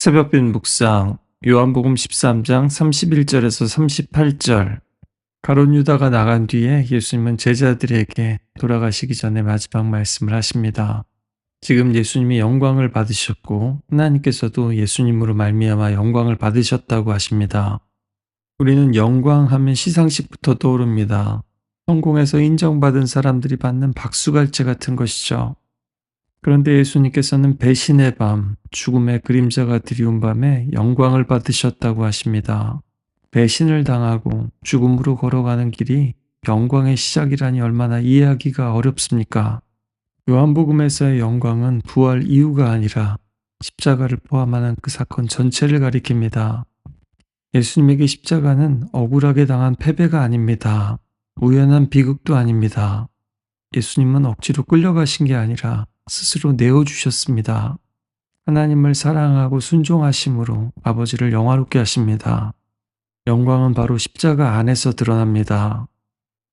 새벽빛 묵상 요한복음 13장 31절에서 38절. 가룟 유다가 나간 뒤에 예수님은 제자들에게 돌아가시기 전에 마지막 말씀을 하십니다. 지금 예수님이 영광을 받으셨고 하나님께서도 예수님으로 말미암아 영광을 받으셨다고 하십니다. 우리는 영광하면 시상식부터 떠오릅니다. 성공해서 인정받은 사람들이 받는 박수갈채 같은 것이죠. 그런데 예수님께서는 배신의 밤, 죽음의 그림자가 드리운 밤에 영광을 받으셨다고 하십니다. 배신을 당하고 죽음으로 걸어가는 길이 영광의 시작이라니 얼마나 이해하기가 어렵습니까? 요한복음에서의 영광은 부활 이후가 아니라 십자가를 포함하는 그 사건 전체를 가리킵니다. 예수님에게 십자가는 억울하게 당한 패배가 아닙니다. 우연한 비극도 아닙니다. 예수님은 억지로 끌려가신 게 아니라 스스로 내어주셨습니다. 하나님을 사랑하고 순종하심으로 아버지를 영화롭게 하십니다. 영광은 바로 십자가 안에서 드러납니다.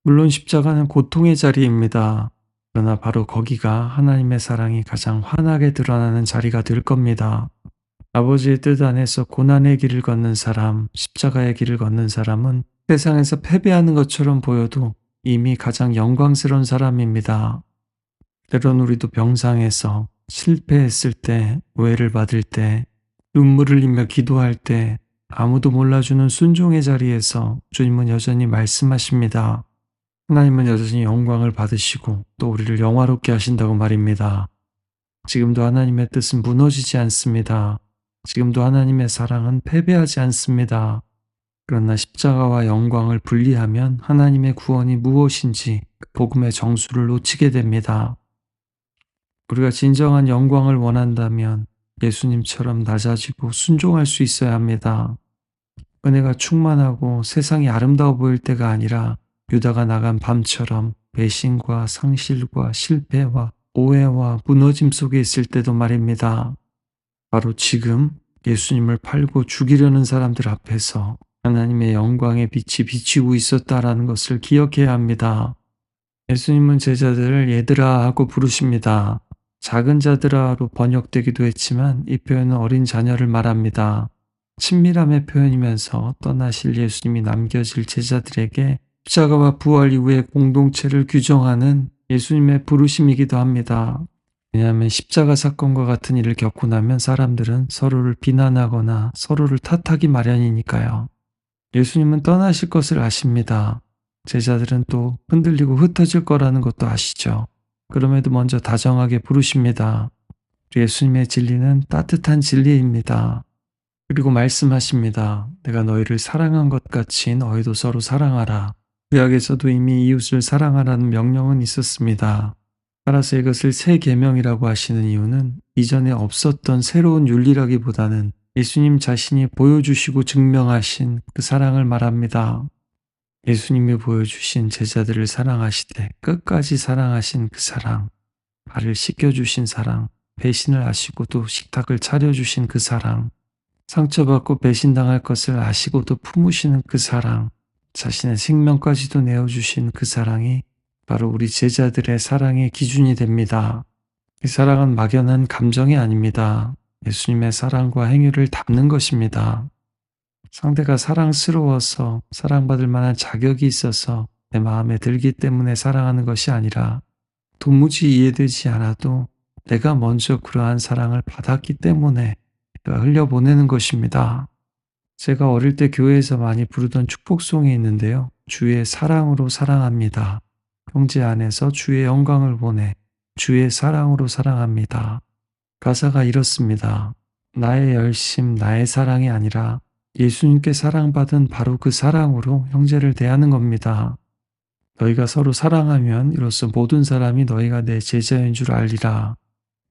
물론 십자가는 고통의 자리입니다. 그러나 바로 거기가 하나님의 사랑이 가장 환하게 드러나는 자리가 될 겁니다. 아버지의 뜻 안에서 고난의 길을 걷는 사람, 십자가의 길을 걷는 사람은 세상에서 패배하는 것처럼 보여도 이미 가장 영광스러운 사람입니다. 때론 우리도 병상에서 실패했을 때, 오해를 받을 때, 눈물을 흘리며 기도할 때, 아무도 몰라주는 순종의 자리에서 주님은 여전히 말씀하십니다. 하나님은 여전히 영광을 받으시고 또 우리를 영화롭게 하신다고 말입니다. 지금도 하나님의 뜻은 무너지지 않습니다. 지금도 하나님의 사랑은 패배하지 않습니다. 그러나 십자가와 영광을 분리하면 하나님의 구원이 무엇인지 그 복음의 정수를 놓치게 됩니다. 우리가 진정한 영광을 원한다면 예수님처럼 낮아지고 순종할 수 있어야 합니다. 은혜가 충만하고 세상이 아름다워 보일 때가 아니라 유다가 나간 밤처럼 배신과 상실과 실패와 오해와 무너짐 속에 있을 때도 말입니다. 바로 지금 예수님을 팔고 죽이려는 사람들 앞에서 하나님의 영광의 빛이 비치고 있었다라는 것을 기억해야 합니다. 예수님은 제자들을 얘들아 하고 부르십니다. 작은 자들아로 번역되기도 했지만 이 표현은 어린 자녀를 말합니다. 친밀함의 표현이면서 떠나실 예수님이 남겨질 제자들에게 십자가와 부활 이후의 공동체를 규정하는 예수님의 부르심이기도 합니다. 왜냐하면 십자가 사건과 같은 일을 겪고 나면 사람들은 서로를 비난하거나 서로를 탓하기 마련이니까요. 예수님은 떠나실 것을 아십니다. 제자들은 또 흔들리고 흩어질 거라는 것도 아시죠. 그럼에도 먼저 다정하게 부르십니다. 예수님의 진리는 따뜻한 진리입니다. 그리고 말씀하십니다. 내가 너희를 사랑한 것 같이 너희도 서로 사랑하라. 구약에서도 이미 이웃을 사랑하라는 명령은 있었습니다. 따라서 이것을 새 계명이라고 하시는 이유는 이전에 없었던 새로운 윤리라기보다는 예수님 자신이 보여주시고 증명하신 그 사랑을 말합니다. 예수님이 보여주신 제자들을 사랑하시되 끝까지 사랑하신 그 사랑, 발을 씻겨주신 사랑, 배신을 아시고도 식탁을 차려주신 그 사랑, 상처받고 배신당할 것을 아시고도 품으시는 그 사랑, 자신의 생명까지도 내어주신 그 사랑이 바로 우리 제자들의 사랑의 기준이 됩니다. 이 사랑은 막연한 감정이 아닙니다. 예수님의 사랑과 행위를 담는 것입니다. 상대가 사랑스러워서 사랑받을 만한 자격이 있어서 내 마음에 들기 때문에 사랑하는 것이 아니라 도무지 이해되지 않아도 내가 먼저 그러한 사랑을 받았기 때문에 내가 흘려보내는 것입니다. 제가 어릴 때 교회에서 많이 부르던 축복송이 있는데요. 주의 사랑으로 사랑합니다. 형제 안에서 주의 영광을 보내 주의 사랑으로 사랑합니다. 가사가 이렇습니다. 나의 열심, 나의 사랑이 아니라 예수님께 사랑받은 바로 그 사랑으로 형제를 대하는 겁니다. 너희가 서로 사랑하면 이로써 모든 사람이 너희가 내 제자인 줄 알리라.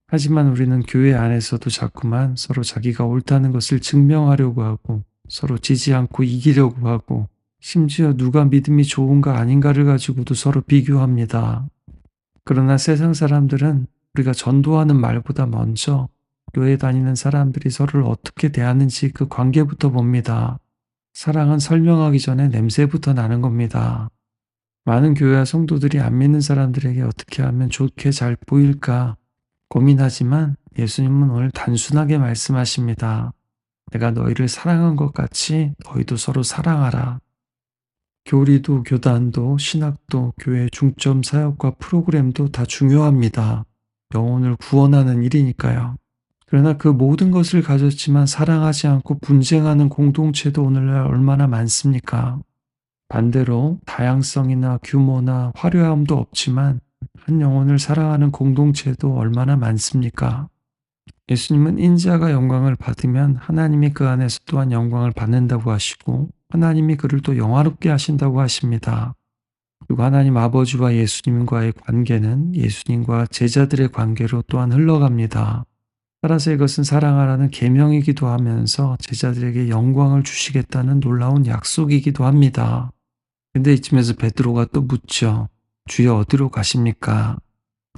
하지만 우리는 교회 안에서도 자꾸만 서로 자기가 옳다는 것을 증명하려고 하고 서로 지지 않고 이기려고 하고 심지어 누가 믿음이 좋은가 아닌가를 가지고도 서로 비교합니다. 그러나 세상 사람들은 우리가 전도하는 말보다 먼저 교회 다니는 사람들이 서로를 어떻게 대하는지 그 관계부터 봅니다. 사랑은 설명하기 전에 냄새부터 나는 겁니다. 많은 교회와 성도들이 안 믿는 사람들에게 어떻게 하면 좋게 잘 보일까 고민하지만 예수님은 오늘 단순하게 말씀하십니다. 내가 너희를 사랑한 것 같이 너희도 서로 사랑하라. 교리도 교단도 신학도 교회 중점 사역과 프로그램도 다 중요합니다. 영혼을 구원하는 일이니까요. 그러나 그 모든 것을 가졌지만 사랑하지 않고 분쟁하는 공동체도 오늘날 얼마나 많습니까? 반대로 다양성이나 규모나 화려함도 없지만 한 영혼을 사랑하는 공동체도 얼마나 많습니까? 예수님은 인자가 영광을 받으면 하나님이 그 안에서 또한 영광을 받는다고 하시고 하나님이 그를 또 영화롭게 하신다고 하십니다. 그리고 하나님 아버지와 예수님과의 관계는 예수님과 제자들의 관계로 또한 흘러갑니다. 따라서 이것은 사랑하라는 계명이기도 하면서 제자들에게 영광을 주시겠다는 놀라운 약속이기도 합니다. 근데 이쯤에서 베드로가 또 묻죠. 주여 어디로 가십니까?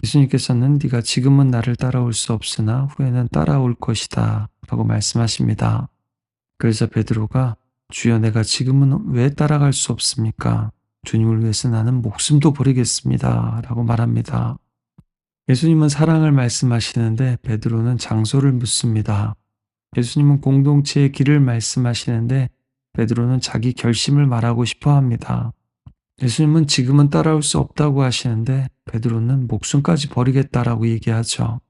예수님께서는 네가 지금은 나를 따라올 수 없으나 후에는 따라올 것이다 라고 말씀하십니다. 그래서 베드로가 주여 내가 지금은 왜 따라갈 수 없습니까? 주님을 위해서 나는 목숨도 버리겠습니다 라고 말합니다. 예수님은 사랑을 말씀하시는데 베드로는 장소를 묻습니다. 예수님은 공동체의 길을 말씀하시는데 베드로는 자기 결심을 말하고 싶어 합니다. 예수님은 지금은 따라올 수 없다고 하시는데 베드로는 목숨까지 버리겠다라고 얘기하죠.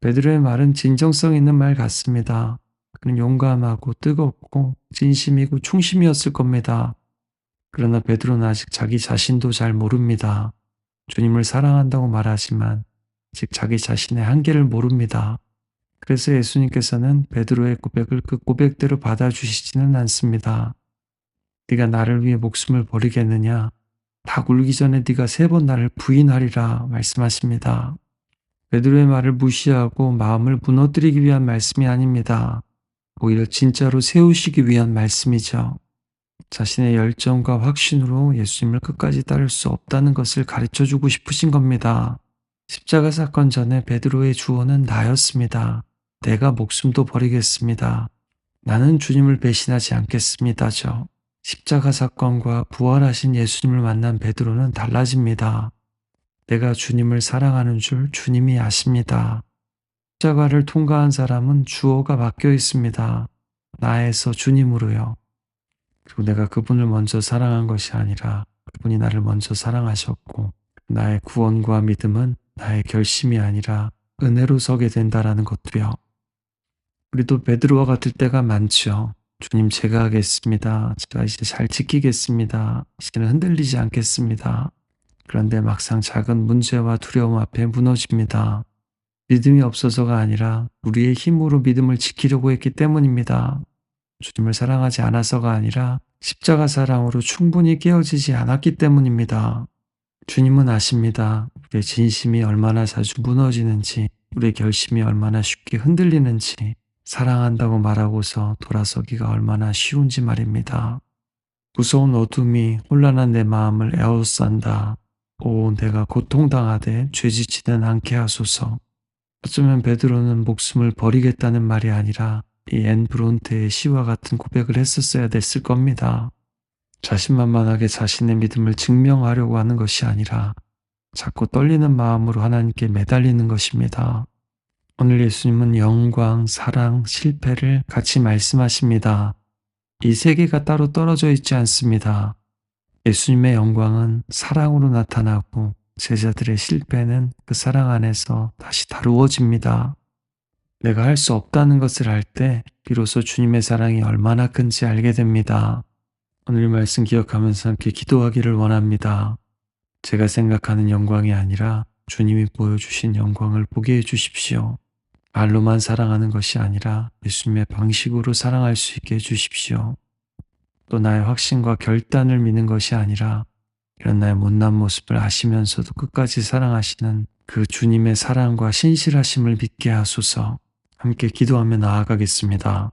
베드로의 말은 진정성 있는 말 같습니다. 그는 용감하고 뜨겁고 진심이고 충심이었을 겁니다. 그러나 베드로는 아직 자기 자신도 잘 모릅니다. 주님을 사랑한다고 말하지만 아직 자기 자신의 한계를 모릅니다. 그래서 예수님께서는 베드로의 고백을 그 고백대로 받아주시지는 않습니다. 네가 나를 위해 목숨을 버리겠느냐? 닭 울기 전에 네가 3번 나를 부인하리라 말씀하십니다. 베드로의 말을 무시하고 마음을 무너뜨리기 위한 말씀이 아닙니다. 오히려 진짜로 세우시기 위한 말씀이죠. 자신의 열정과 확신으로 예수님을 끝까지 따를 수 없다는 것을 가르쳐주고 싶으신 겁니다. 십자가 사건 전에 베드로의 주어는 나였습니다. 내가 목숨도 버리겠습니다. 나는 주님을 배신하지 않겠습니다죠. 십자가 사건과 부활하신 예수님을 만난 베드로는 달라집니다. 내가 주님을 사랑하는 줄 주님이 아십니다. 십자가를 통과한 사람은 주어가 바뀌어 있습니다. 나에서 주님으로요. 그리고 내가 그분을 먼저 사랑한 것이 아니라 그분이 나를 먼저 사랑하셨고 나의 구원과 믿음은 나의 결심이 아니라 은혜로 서게 된다라는 것도요. 우리도 베드로와 같을 때가 많죠. 주님 제가 하겠습니다. 제가 이제 잘 지키겠습니다. 이제는 흔들리지 않겠습니다. 그런데 막상 작은 문제와 두려움 앞에 무너집니다. 믿음이 없어서가 아니라 우리의 힘으로 믿음을 지키려고 했기 때문입니다. 주님을 사랑하지 않아서가 아니라 십자가 사랑으로 충분히 깨어지지 않았기 때문입니다. 주님은 아십니다. 우리의 진심이 얼마나 자주 무너지는지, 우리의 결심이 얼마나 쉽게 흔들리는지, 사랑한다고 말하고서 돌아서기가 얼마나 쉬운지 말입니다. 무서운 어둠이 혼란한 내 마음을 에워싼다. 오, 내가 고통당하되 죄짓지는 않게 하소서. 어쩌면 베드로는 목숨을 버리겠다는 말이 아니라 이 앤 브론테의 시와 같은 고백을 했었어야 됐을 겁니다. 자신만만하게 자신의 믿음을 증명하려고 하는 것이 아니라 자꾸 떨리는 마음으로 하나님께 매달리는 것입니다. 오늘 예수님은 영광, 사랑, 실패를 같이 말씀하십니다. 이 세 개가 따로 떨어져 있지 않습니다. 예수님의 영광은 사랑으로 나타나고 제자들의 실패는 그 사랑 안에서 다시 다루어집니다. 내가 할 수 없다는 것을 알 때 비로소 주님의 사랑이 얼마나 큰지 알게 됩니다. 오늘 말씀 기억하면서 함께 기도하기를 원합니다. 제가 생각하는 영광이 아니라 주님이 보여주신 영광을 보게 해주십시오. 말로만 사랑하는 것이 아니라 예수님의 방식으로 사랑할 수 있게 해주십시오. 또 나의 확신과 결단을 믿는 것이 아니라 이런 나의 못난 모습을 아시면서도 끝까지 사랑하시는 그 주님의 사랑과 신실하심을 믿게 하소서. 함께 기도하며 나아가겠습니다.